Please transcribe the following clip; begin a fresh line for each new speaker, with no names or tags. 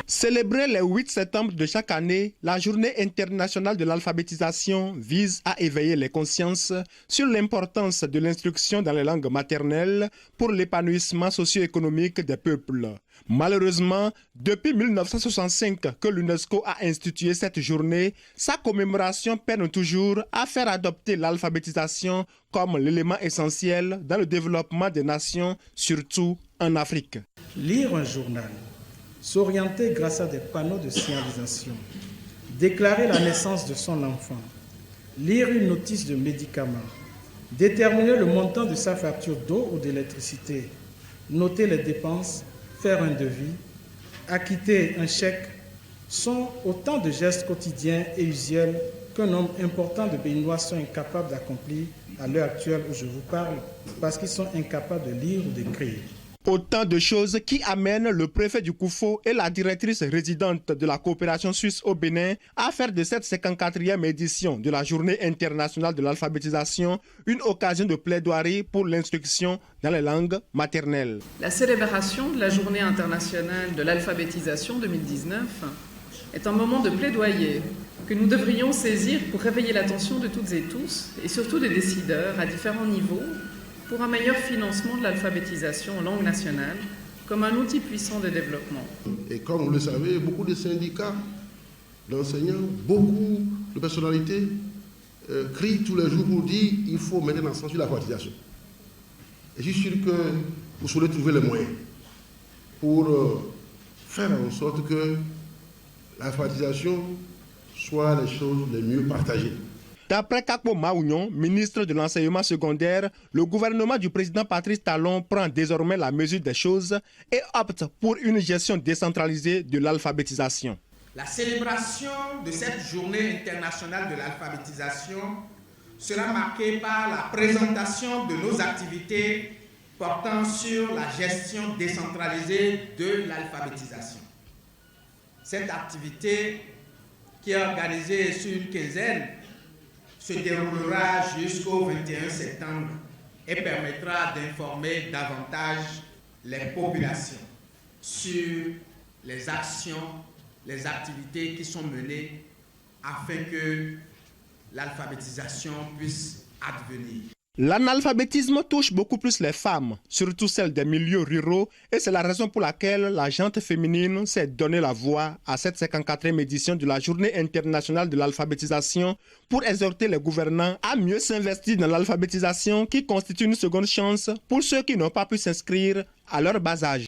Célébrer le 8 septembre de chaque année, la Journée internationale de l'alphabétisation vise à éveiller les consciences sur l'importance de l'instruction dans les langues maternelles pour l'épanouissement socio-économique des peuples. Malheureusement, depuis 1965 que l'UNESCO a institué cette journée, sa commémoration peine toujours à faire adopter l'alphabétisation comme l'élément essentiel dans le développement des nations, surtout en Afrique.
Lire un journal, s'orienter grâce à des panneaux de signalisation, déclarer la naissance de son enfant, lire une notice de médicament, déterminer le montant de sa facture d'eau ou d'électricité, noter les dépenses, faire un devis, acquitter un chèque sont autant de gestes quotidiens et usuels qu'un nombre important de Béninois sont incapables d'accomplir à l'heure actuelle où je vous parle parce qu'ils sont incapables de lire ou d'écrire.
Autant de choses qui amènent le préfet du Koufo et la directrice résidente de la coopération suisse au Bénin à faire de cette 54e édition de la Journée internationale de l'alphabétisation une occasion de plaidoirie pour l'instruction dans les langues maternelles.
La célébration de la Journée internationale de l'alphabétisation 2019 est un moment de plaidoyer que nous devrions saisir pour réveiller l'attention de toutes et tous, et surtout des décideurs à différents niveaux, pour un meilleur financement de l'alphabétisation en langue nationale comme un outil puissant de développement.
Et comme vous le savez, beaucoup de syndicats d'enseignants, beaucoup de personnalités crient tous les jours pour dire qu'il faut mettre l'accent sur l'alphabétisation. Et je suis sûr que vous saurez trouver les moyens pour faire en sorte que l'alphabétisation soit les choses les mieux partagées.
D'après Kakpo Maounion, ministre de l'enseignement secondaire, le gouvernement du président Patrice Talon prend désormais la mesure des choses et opte pour une gestion décentralisée de l'alphabétisation.
La célébration de cette journée internationale de l'alphabétisation sera marquée par la présentation de nos activités portant sur la gestion décentralisée de l'alphabétisation. Cette activité, qui est organisée sur une quinzaine, se déroulera jusqu'au 21 septembre et permettra d'informer davantage les populations sur les actions, les activités qui sont menées afin que l'alphabétisation puisse advenir.
L'analphabétisme touche beaucoup plus les femmes, surtout celles des milieux ruraux, et c'est la raison pour laquelle la gente féminine s'est donné la voix à cette 54e édition de la Journée internationale de l'alphabétisation pour exhorter les gouvernants à mieux s'investir dans l'alphabétisation qui constitue une seconde chance pour ceux qui n'ont pas pu s'inscrire à leur bas âge.